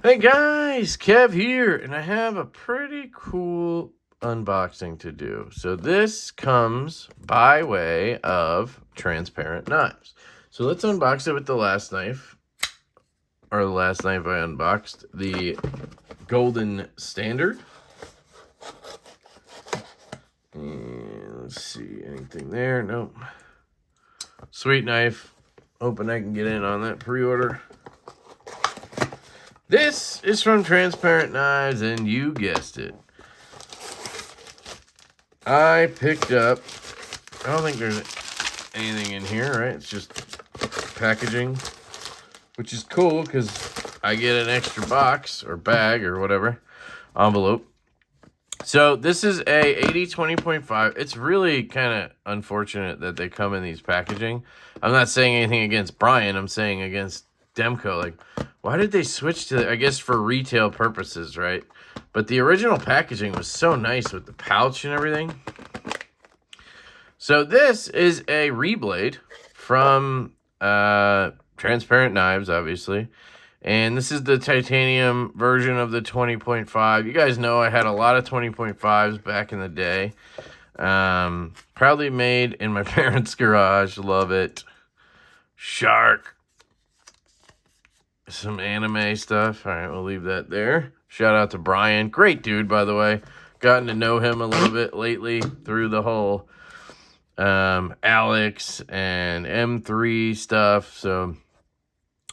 Hey guys, Kev here, and I have a pretty cool unboxing to do. So this comes by way of Transparent Knives. So let's unbox it with the last knife, or the last knife I unboxed, the Golden Standard. And let's see, anything there? Nope. Sweet knife. Hoping I can get in on that pre-order. This is from Transparent Knives, and you guessed it. I picked up, I don't think there's anything in here, right? It's just packaging, which is cool because I get an extra box or bag or whatever, envelope. So this is a AD20.5. It's really kind of unfortunate that they come in these packaging. I'm not saying anything against Brian. I'm saying against Demko. Like, why did they switch to, I guess, for retail purposes, right? But the original packaging was so nice with the pouch and everything. So this is a Reblade from Transparent Knives, obviously. And this is the titanium version of the 20.5. You guys know I had a lot of 20.5s back in the day. Proudly made in my parents' garage. Love it. Shark. Some anime stuff. All right, we'll leave that there. Shout out to Brian. Great dude, by the way. Gotten to know him a little bit lately through the whole Alex and M3 stuff. So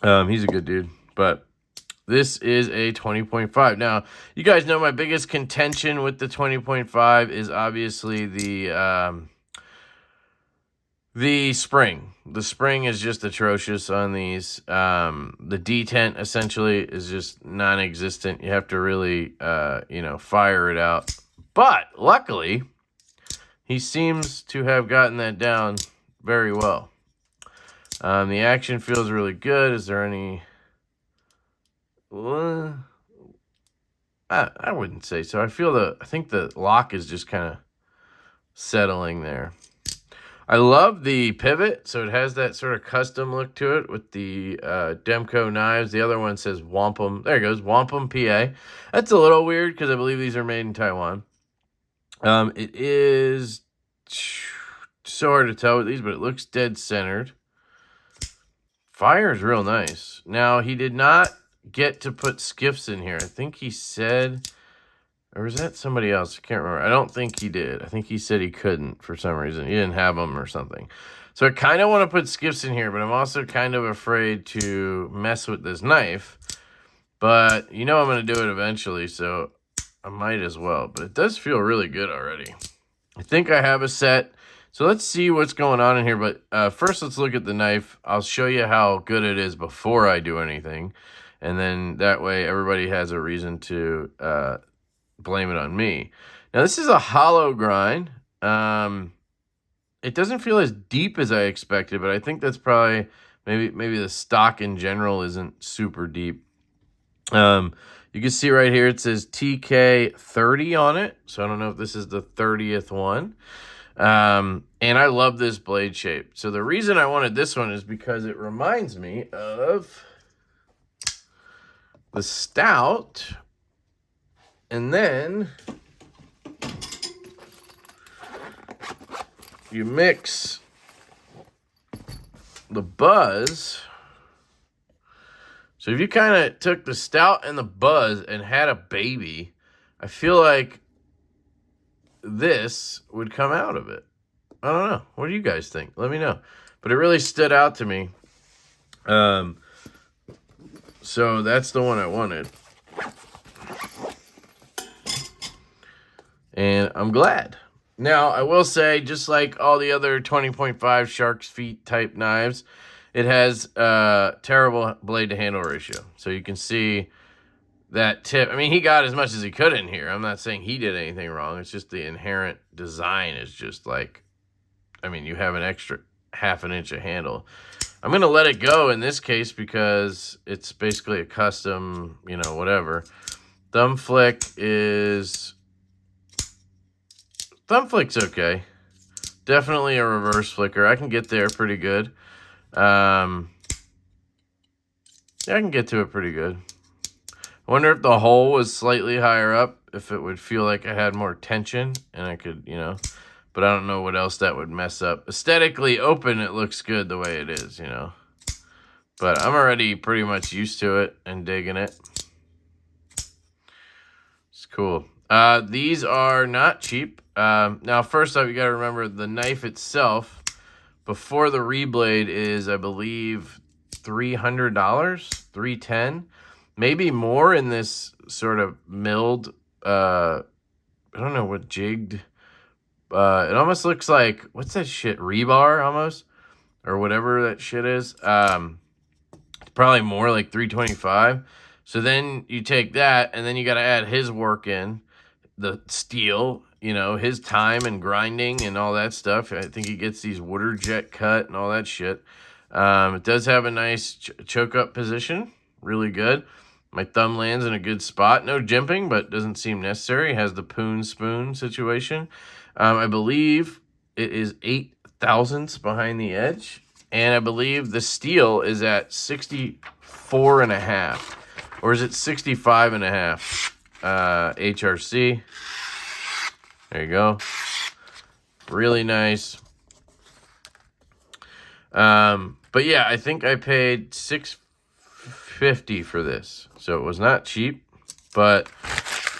he's a good dude. But this is a 20.5. Now, you guys know my biggest contention with the 20.5 is obviously the spring. The spring is just atrocious on these. The detent essentially is just non-existent. You have to really, fire it out. But luckily, he seems to have gotten that down very well. The action feels really good. Is there any... I wouldn't say so. I think the lock is just kind of settling there. I love the pivot, so it has that sort of custom look to it with the Demko knives. The other one says Wampum. There it goes, Wampum, PA. That's a little weird because I believe these are made in Taiwan. It is so hard to tell with these, but it looks dead centered. Fire is real nice. Now, he did not get to put skiffs in here. I think he said, or was that somebody else? I can't remember. I don't think he did. I think he said he couldn't for some reason. He didn't have them or something. So I kind of want to put skiffs in here, but I'm also kind of afraid to mess with this knife. But you know I'm going to do it eventually, so I might as well. But it does feel really good already. I think I have a set. So let's see what's going on in here. But first, let's look at the knife. I'll show you how good it is before I do anything. And then that way everybody has a reason to blame it on me. Now, this is a hollow grind. It doesn't feel as deep as I expected, but I think that's probably maybe the stock in general isn't super deep. You can see right here it says TK30 on it. So I don't know if this is the 30th one. And I love this blade shape. So the reason I wanted this one is because it reminds me of the Stout, and then you mix the Buzz. So if you kind of took the Stout and the Buzz and had a baby, I feel like this would come out of it. I don't know. What do you guys think? Let me know. But it really stood out to me. So that's the one I wanted. And I'm glad. Now, I will say, just like all the other 20.5 shark's feet type knives, it has a terrible blade to handle ratio. So you can see that tip. I mean, he got as much as he could in here. I'm not saying he did anything wrong. It's just the inherent design is just like, I mean, you have an extra ½ an inch of handle. I'm going to let it go in this case because it's basically a custom, whatever. Thumb flick's okay. Definitely a reverse flicker. I can get there pretty good. Yeah, I can get to it pretty good. I wonder if the hole was slightly higher up, if it would feel like I had more tension and I could, you know, but I don't know what else that would mess up. Aesthetically open, it looks good the way it is, you know, but I'm already pretty much used to it and digging it. It's cool. These are not cheap. Now, first off, you got to remember the knife itself before the reblade is, I believe, $300, $310, maybe more in this sort of milled. I don't know what jigged. It almost looks like, what's that shit? Rebar almost, or whatever that shit is. It's probably more like 325. So then you take that, and then you got to add his work in. The steel, you know, his time and grinding and all that stuff. I think he gets these water jet cut and all that shit. It does have a nice choke up position, really good. My thumb lands in a good spot. No jimping, but doesn't seem necessary. It has the poon spoon situation. I believe it is 8 thousandths behind the edge, and I believe the steel is at 64.5, or is it 65.5? HRC. There you go. Really nice. But yeah, I think I paid $650 for this, so it was not cheap. But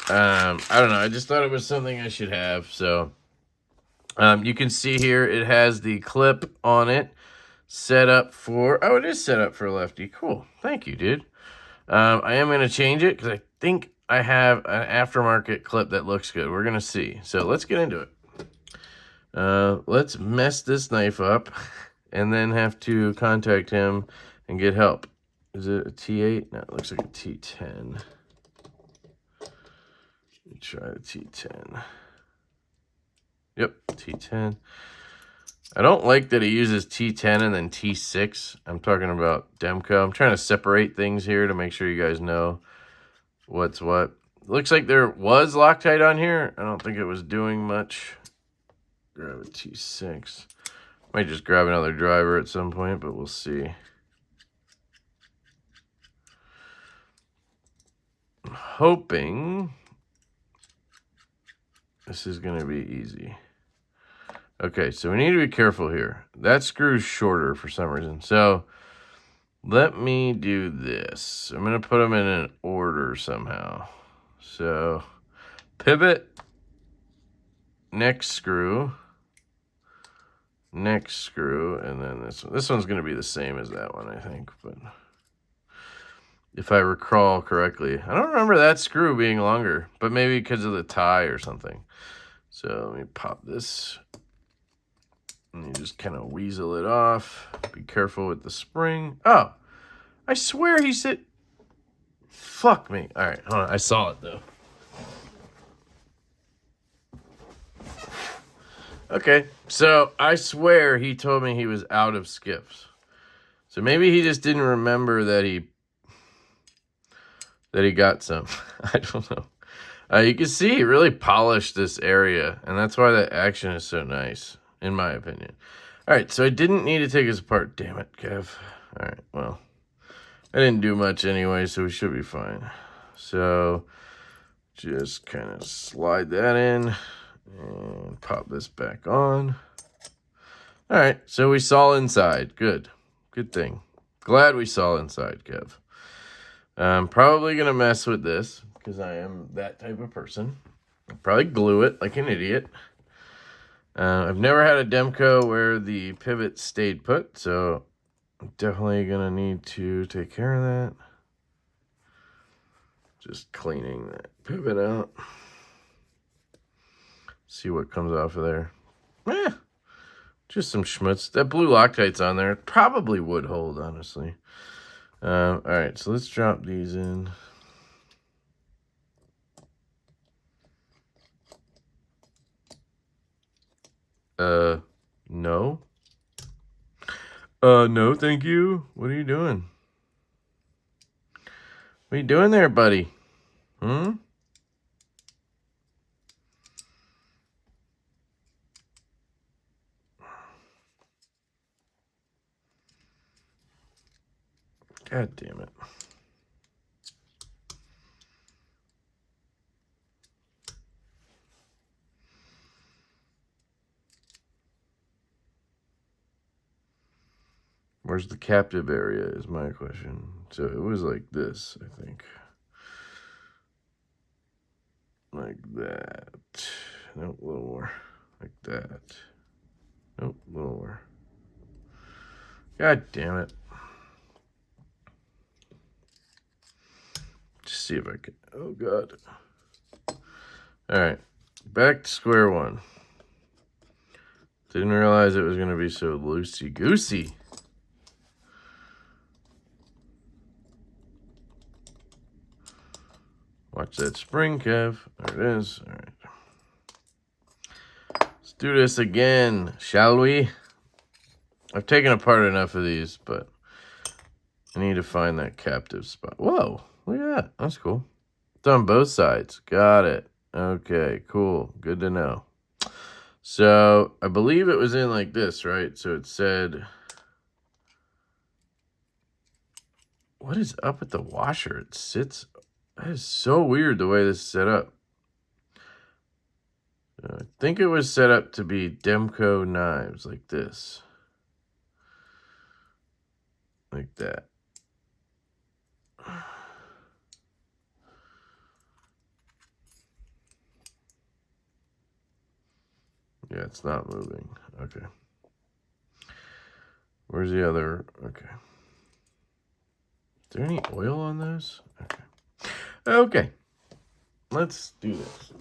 I don't know. I just thought it was something I should have. So you can see here it has the clip on it set up for. Oh, it is set up for lefty. Cool. Thank you, dude. I am going to change it because I think I have an aftermarket clip that looks good. We're going to see. So let's get into it. Let's mess this knife up and then have to contact him and get help. Is it a T8? No, it looks like a T10. Let me try the T10. Yep, T10. I don't like that he uses T10 and then T6. I'm talking about Demko. I'm trying to separate things here to make sure you guys know what's what. Looks like there was Loctite on here. I don't think it was doing much. Grab a T6. Might just grab another driver at some point, but we'll see. I'm hoping this is going to be easy. Okay, so we need to be careful here. That screw's shorter for some reason. So let me do this. I'm going to put them in an order somehow. So pivot, next screw, and then this one. This one's going to be the same as that one, I think. But if I recall correctly, I don't remember that screw being longer, but maybe because of the tie or something. So let me pop this. And you just kind of weasel it off. Be careful with the spring. Oh, I swear he said... Fuck me. All right, hold on. I saw it, though. Okay, so I swear he told me he was out of skips. So maybe he just didn't remember that he got some. I don't know. You can see he really polished this area, and that's why that action is so nice, in my opinion. All right, so I didn't need to take this apart. Damn it, Kev. All right, well, I didn't do much anyway, so we should be fine. So just kind of slide that in and pop this back on. All right, so we saw inside. Good. Good thing. Glad we saw inside, Kev. I'm probably going to mess with this because I am that type of person. I'll probably glue it like an idiot. I've never had a Demko where the pivot stayed put, so I'm definitely going to need to take care of that. Just cleaning that pivot out. See what comes off of there. Just some schmutz. That blue Loctite's on there. It probably would hold, honestly. All right, so let's drop these in. No. No, thank you. What are you doing? What are you doing there, buddy? God damn it. Where's the captive area is my question. So it was like this, I think. Like that. Nope, a little more. Like that. Nope, a little more. God damn it. Just see if I can. Oh, God. All right. Back to square one. Didn't realize it was going to be so loosey-goosey. Watch that spring, Kev. There it is. All right. Let's do this again, shall we? I've taken apart enough of these, but I need to find that captive spot. Whoa, look at that. That's cool. It's on both sides. Got it. Okay, cool. Good to know. So I believe it was in like this, right? So it said, what is up with the washer? It sits. That is so weird the way this is set up. I think it was set up to be Demko knives like this. Like that. Yeah, it's not moving. Okay. Where's the other? Okay. Is there any oil on those? Okay. Okay. Let's do this.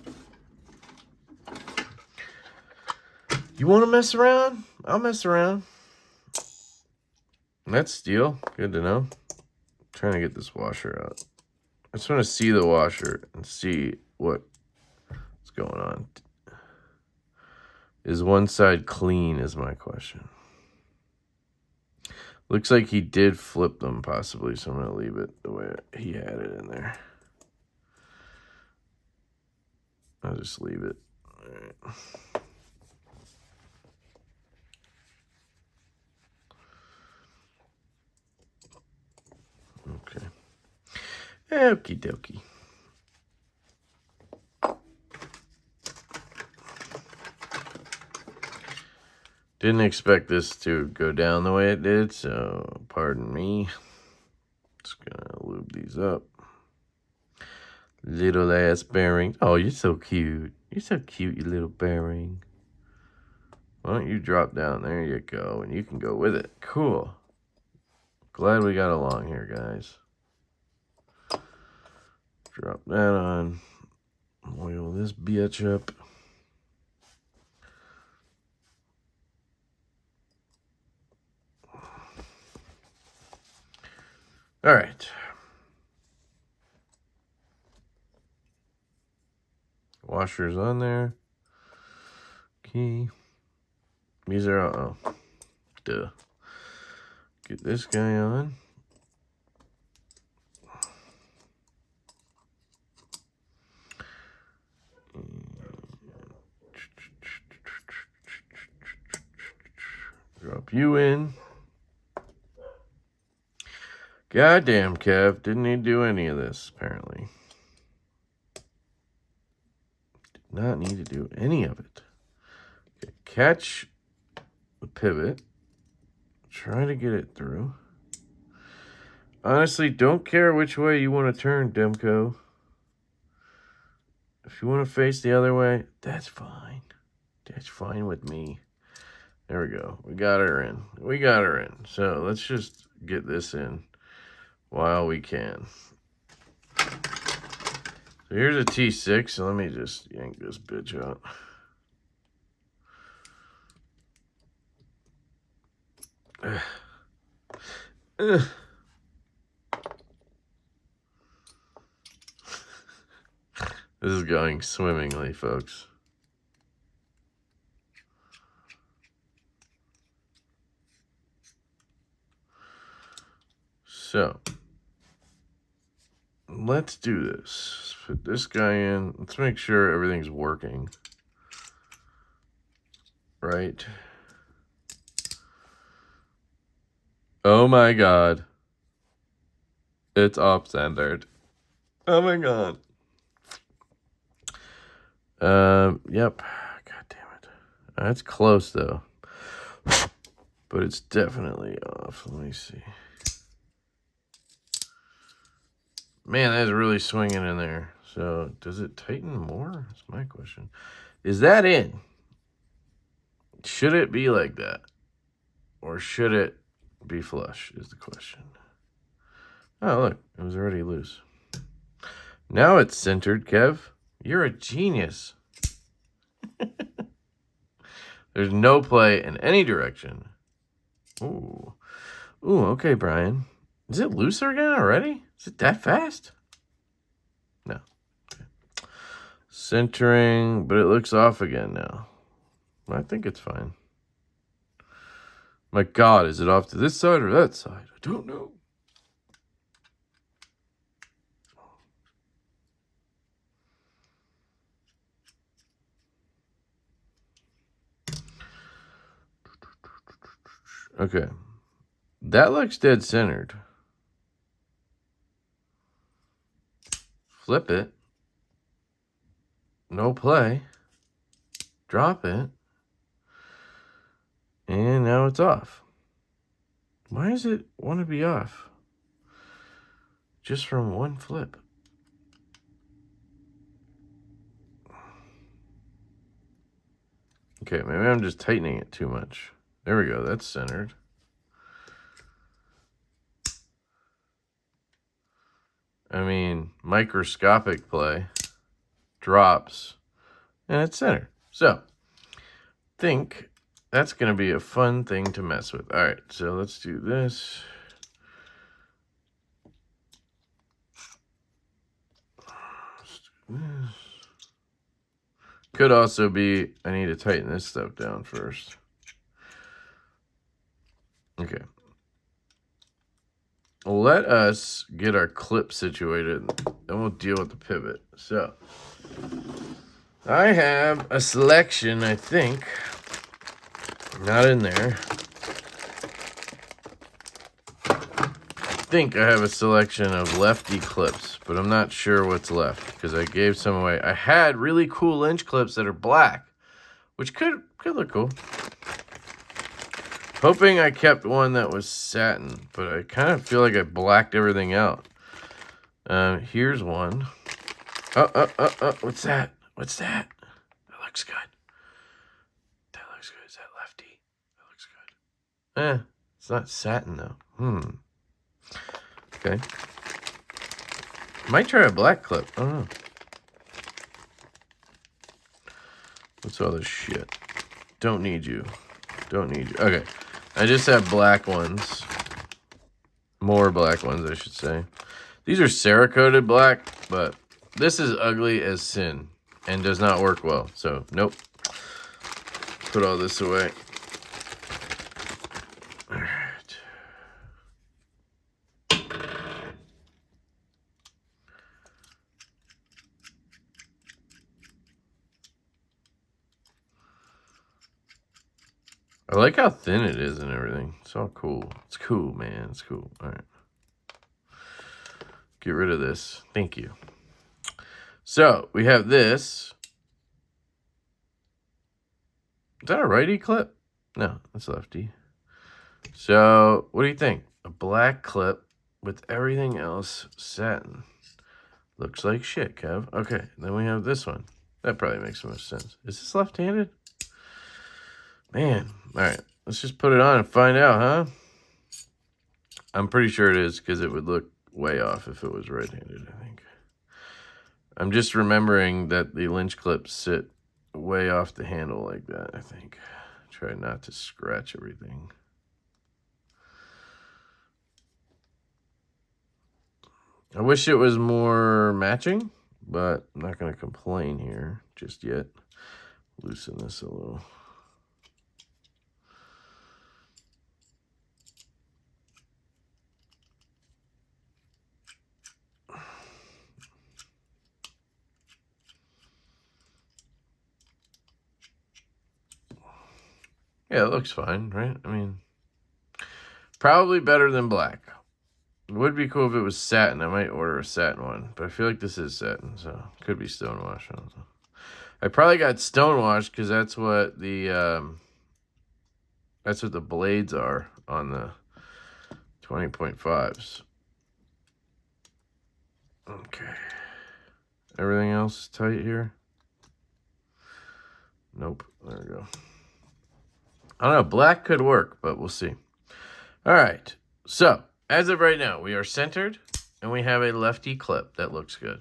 You want to mess around? I'll mess around. That's steel. Good to know. I'm trying to get this washer out. I just want to see the washer and see what's going on. Is one side clean is my question. Looks like he did flip them possibly, so I'm going to leave it the way he had it in there. I'll just leave it. All right. Okay. Okie dokie. Didn't expect this to go down the way it did, so pardon me. Just gonna lube these up. Little ass bearing. Oh, you're so cute. You're so cute, you little bearing. Why don't you drop down? There you go, and you can go with it. Cool. Glad we got along here, guys. Drop that on. Oil this bitch up. All right. Washers on there. Key. These are, oh, duh. Get this guy on. Drop you in. Goddamn, Kev. Didn't need to do any of this, apparently. Did not need to do any of it. Okay, catch the pivot. Try to get it through. Honestly, don't care which way you want to turn, Demko. If you want to face the other way, that's fine. That's fine with me. There we go. We got her in. We got her in. So let's just get this in while we can. So here's a T6. So let me just yank this bitch out. This is going swimmingly, folks. So, let's do this. Let's put this guy in. Let's make sure everything's working. Right. Oh my god. It's off-centered. Oh my god. Yep. God damn it. That's close though. but it's definitely off. Let me see. Man, that's really swinging in there. So does it tighten more? That's my question. Is that in? Should it be like that? Or should it be flush is the question. Oh, look. It was already loose. Now it's centered, Kev. You're a genius. There's no play in any direction. Ooh. Ooh, okay, Brian. Is it looser again already? Is it that fast? No. Okay. Centering, but it looks off again now. I think it's fine. My God, is it off to this side or that side? I don't know. Okay. That looks dead centered. Flip it. No play. Drop it. And now it's off. Why does it want to be off? Just from one flip. Okay, maybe I'm just tightening it too much. There we go. That's centered. I mean, microscopic play. Drops. And it's centered. So, think that's going to be a fun thing to mess with. All right, so let's do this. Let's do this. Could also be, I need to tighten this stuff down first. Okay. Let us get our clip situated, and we'll deal with the pivot. So, I have a selection, I think. Not in there. I think I have a selection of lefty clips, but I'm not sure what's left because I gave some away. I had really cool Lynch clips that are black, which could look cool. Hoping I kept one that was satin, but I kind of feel like I blacked everything out. Here's one. Oh, what's that? What's that? That looks good. That looks good. Is that lefty? That looks good. It's not satin though. Okay. Might try a black clip. I don't know. What's all this shit? Don't need you. Don't need you. Okay. I just have black ones. More black ones, I should say. These are Cerakoted black, but this is ugly as sin and does not work well. So, nope. Put all this away. All right. I like how thin it is and everything. It's all cool. It's cool, man. It's cool. All right. Get rid of this. Thank you. So, we have this. Is that a righty clip? No, that's lefty. So, what do you think? A black clip with everything else satin. Looks like shit, Kev. Okay, then we have this one. That probably makes the most sense. Is this left-handed? Man, all right. Let's just put it on and find out, huh? I'm pretty sure it is because it would look way off if it was right-handed, I think. I'm just remembering that the Lynch clips sit way off the handle like that, I think. Try not to scratch everything. I wish it was more matching, but I'm not going to complain here just yet. Loosen this a little. Yeah, it looks fine, right? I mean, probably better than black. It would be cool if it was satin. I might order a satin one, but I feel like this is satin, so it could be stonewash. I don't know. I probably got stonewash because that's what the That's what the blades are on the 20.5s. Okay. Everything else is tight here? Nope. There we go. I don't know. Black could work, but we'll see. All right. So, as of right now, we are centered, and we have a lefty clip that looks good.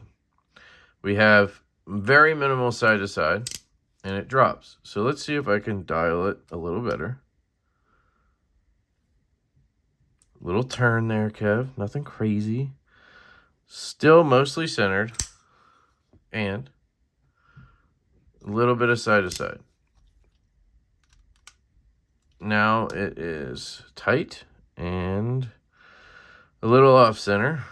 We have very minimal side to side, and it drops. So let's see if I can dial it a little better. Little turn there, Kev. Nothing crazy. Still mostly centered, and a little bit of side to side. Now it is tight and a little off center.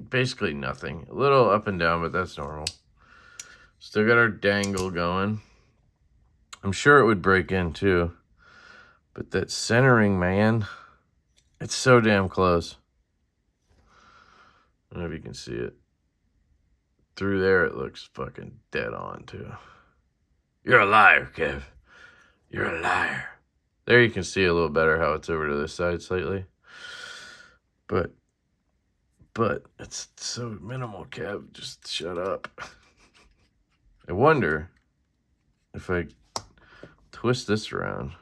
Basically nothing. A little up and down, but that's normal. Still got our dangle going. I'm sure it would break in too. But that centering, man, it's so damn close. I don't know if you can see it. Through there, it looks fucking dead on too. You're a liar, Kev. You're a liar. There you can see a little better how it's over to this side slightly. But it's so minimal, Kev. Just shut up. I wonder if I twist this around.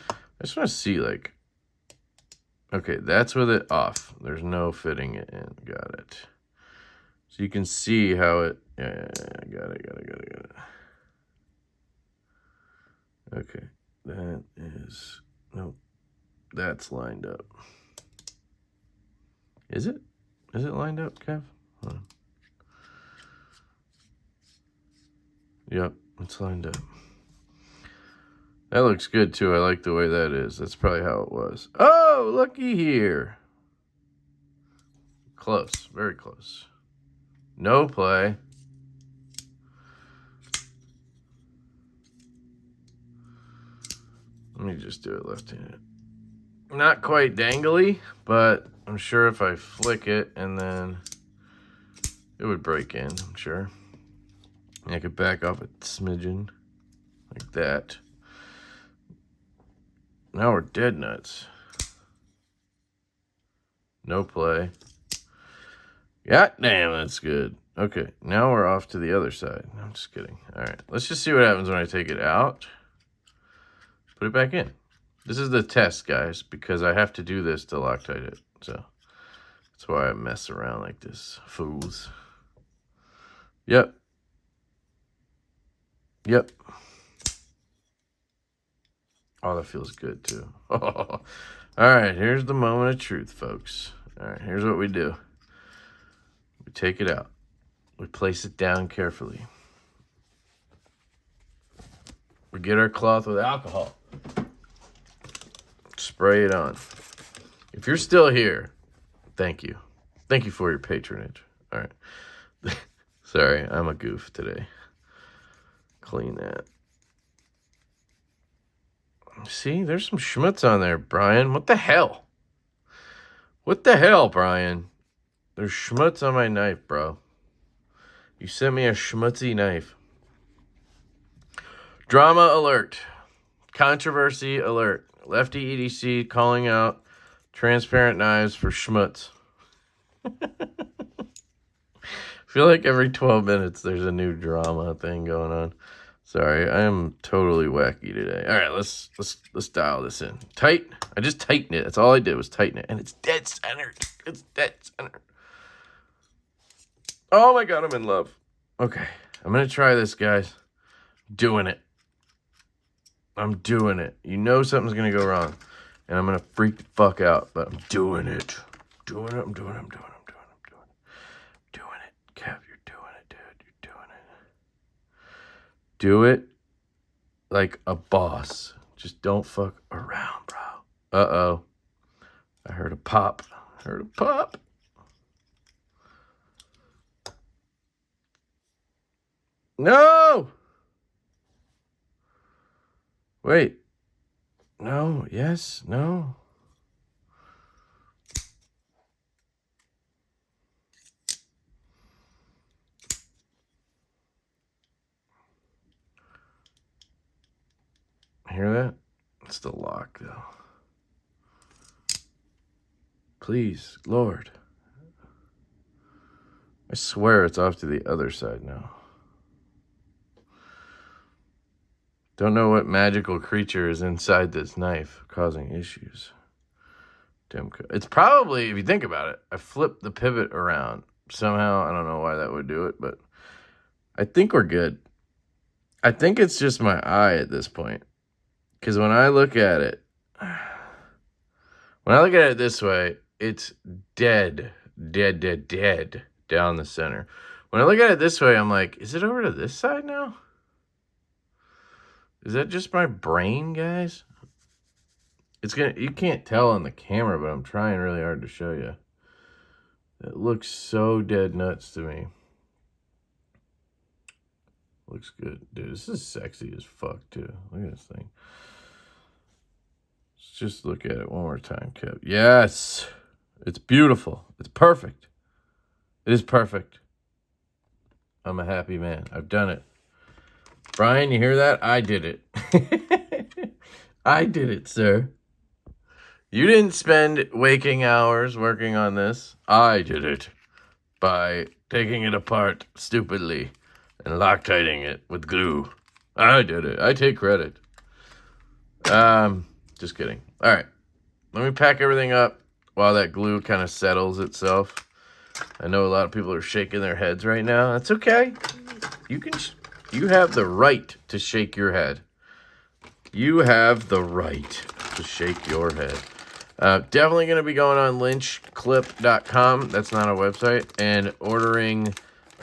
I just want to see, like, okay, that's with it off. There's no fitting it in. Got it. So you can see how it, yeah, got it. Okay, that is, nope, that's lined up. Is it? Is it lined up, Kev? Hold on. Yep, it's lined up. That looks good, too. I like the way that is. That's probably how it was. Oh, looky here. Close. Very close. No play. Let me just do it left-handed. Not quite dangly, but I'm sure if I flick it and then it would break in, I'm sure. And I could back off a smidgen like that. Now we're dead nuts. No play. God damn, that's good. Okay, now we're off to the other side. No, I'm just kidding. All right, let's just see what happens when I take it out. Put it back in. This is the test, guys, because I have to do this to Loctite it. So that's why I mess around like this, fools. Yep. Oh, that feels good, too. All right, here's the moment of truth, folks. All right, here's what we do. We take it out. We place it down carefully. We get our cloth with alcohol. Spray it on. If you're still here, thank you. Thank you for your patronage. All right. Sorry, I'm a goof today. Clean that. See, there's some schmutz on there, Brian. What the hell? What the hell, Brian? There's schmutz on my knife, bro. You sent me a schmutzy knife. Drama alert. Controversy alert. LeftyEDC calling out Transparent Knives for schmutz. I feel like every 12 minutes there's a new drama thing going on. Sorry, I am totally wacky today. All right, let's dial this in. Tight. I just tightened it. That's all I did was tighten it, and it's dead centered. It's dead centered. Oh my god, I'm in love. Okay, I'm gonna try this, guys. Doing it. I'm doing it. You know something's gonna go wrong, and I'm gonna freak the fuck out. But I'm doing it. I'm doing it. Kev, you're doing it, dude. You're doing it. Do it like a boss. Just don't fuck around, bro. Uh-oh. I heard a pop. No! Wait. No, yes, no. Hear that? It's the lock, though. Please, Lord. I swear it's off to the other side now. Don't know what magical creature is inside this knife causing issues. Demko. It's probably, if you think about it, I flipped the pivot around. Somehow, I don't know why that would do it, but I think we're good. I think it's just my eye at this point. Because when I look at it, this way, it's dead down the center. When I look at it this way, I'm like, is it over to this side now? Is that just my brain, guys? You can't tell on the camera, but I'm trying really hard to show you. It looks so dead nuts to me. Looks good. Dude, this is sexy as fuck, too. Look at this thing. Let's just look at it one more time, Kev. Yes! It's beautiful. It's perfect. It is perfect. I'm a happy man. I've done it. Brian, you hear that? I did it. I did it, sir. You didn't spend waking hours working on this. I did it by taking it apart stupidly and loctiting it with glue. I did it. I take credit. Just kidding. All right. Let me pack everything up while that glue kind of settles itself. I know a lot of people are shaking their heads right now. That's okay. You have the right to shake your head. You have the right to shake your head. Definitely going to be going on lynchclip.com. That's not a website. And ordering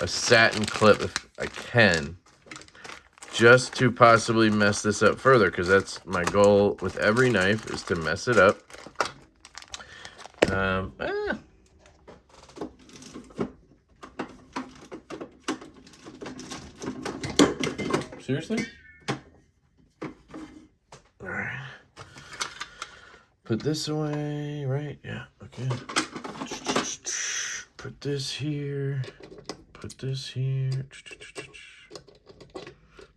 a satin clip if I can. Just to possibly mess this up further. Because that's my goal with every knife is to mess it up. Seriously? Alright. Put this away, right? Yeah, okay. Put this here. Put this here.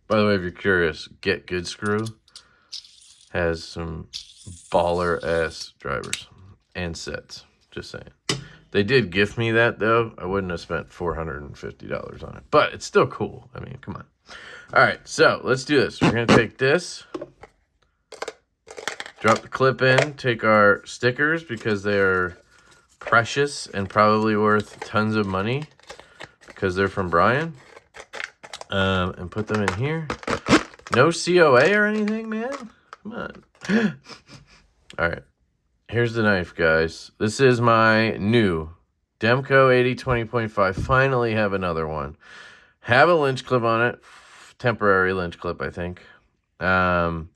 By the way, if you're curious, Get Good Screw has some baller-ass drivers and sets. Just saying. They did gift me that, though. I wouldn't have spent $450 on it. But it's still cool. I mean, come on. All right, so let's do this. We're going to take this, drop the clip in, take our stickers because they are precious and probably worth tons of money because they're from Brian, and put them in here. No COA or anything, man? Come on. All right, here's the knife, guys. This is my new Demko AD20.5. Finally have another one. Have a lynch clip on it. Temporary lynch clip, I think. And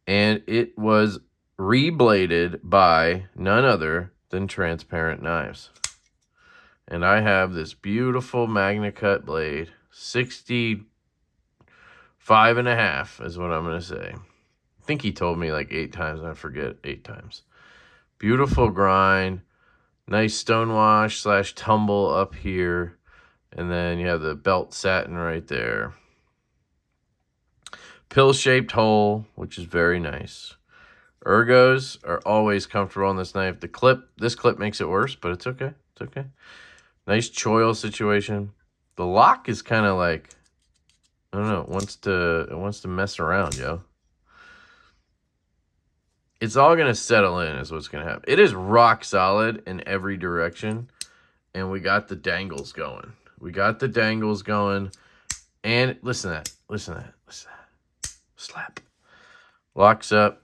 it was rebladed by none other than Transparent Knives. And I have this beautiful Magnacut blade. 65.5 is what I'm going to say. I think he told me like 8 times. I forget 8 times. Beautiful grind. Nice stonewash / tumble up here. And then you have the belt satin right there. Pill-shaped hole, which is very nice. Ergos are always comfortable on this knife. This clip makes it worse, but it's okay. It's okay. Nice choil situation. The lock is kind of like, I don't know, it wants to mess around, yo. It's all going to settle in is what's going to happen. It is rock solid in every direction, and we got the dangles going. We got the dangles going, and listen to that. Listen to that. Listen to that. Slap. Locks up.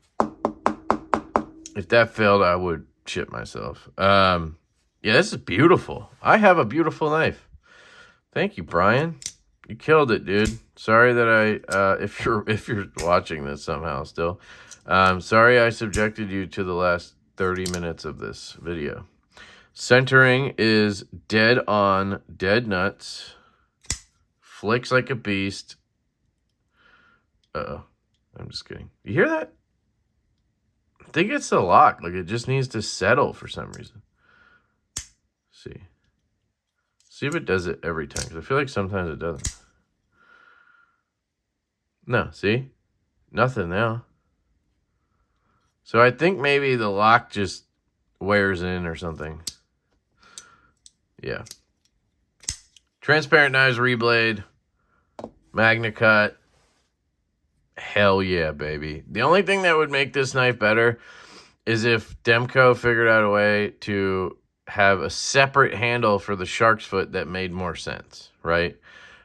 If that failed, I would shit myself. Yeah, this is beautiful. I have a beautiful knife. Thank you, Brian. You killed it, dude. Sorry that I, if you're watching this somehow still, sorry I subjected you to the last 30 minutes of this video. Centering is dead on, dead nuts. Flicks like a beast. Uh-oh. I'm just kidding. You hear that? I think it's the lock. Like, it just needs to settle for some reason. See. See if it does it every time. Because I feel like sometimes it doesn't. No, see? Nothing now. So I think maybe the lock just wears in or something. Yeah. Transparent Knives Reblade. Magnacut. Hell yeah, baby. The only thing that would make this knife better is if Demko figured out a way to have a separate handle for the shark's foot that made more sense, right?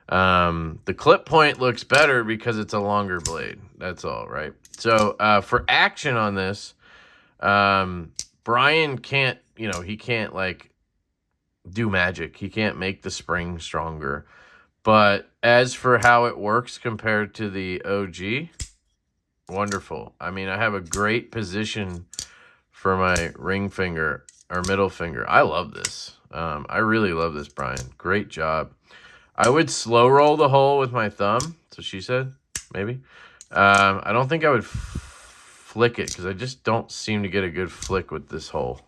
The clip point looks better because it's a longer blade. That's all, right? So for action on this, Brian can't, you know, he can't like do magic. He can't make the spring stronger. But as for how it works compared to the OG, wonderful. I mean, I have a great position for my ring finger or middle finger. I love this. I really love this, Brian. Great job. I would slow roll the hole with my thumb. So she said, maybe. I don't think I would flick it because I just don't seem to get a good flick with this hole.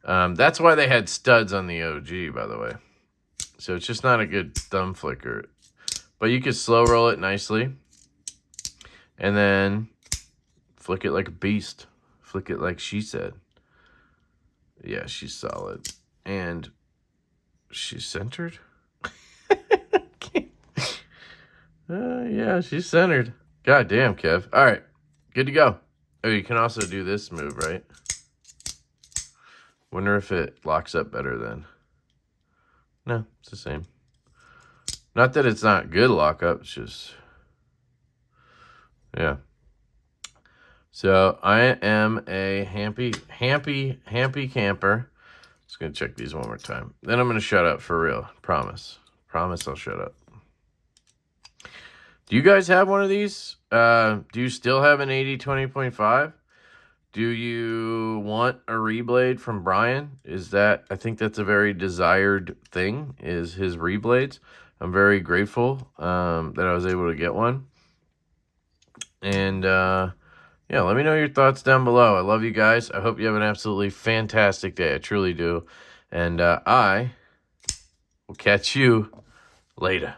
That's why they had studs on the OG, by the way. So it's just not a good thumb flicker. But you could slow roll it nicely. And then flick it like a beast. Flick it like she said. Yeah, she's solid. And she's centered? Yeah, she's centered. God damn, Kev. All right, good to go. Oh, you can also do this move, right? Wonder if it locks up better then. No, it's the same. Not that it's not good lockup, it's just... Yeah. So I am a happy camper. Just going to check these one more time. Then I'm going to shut up for real. Promise. Promise I'll shut up. Do you guys have one of these? Do you still have an AD20.5? Do you want a reblade from Brian? I think that's a very desired thing, is his reblades. I'm very grateful that I was able to get one. And yeah, let me know your thoughts down below. I love you guys. I hope you have an absolutely fantastic day. I truly do. And I will catch you later.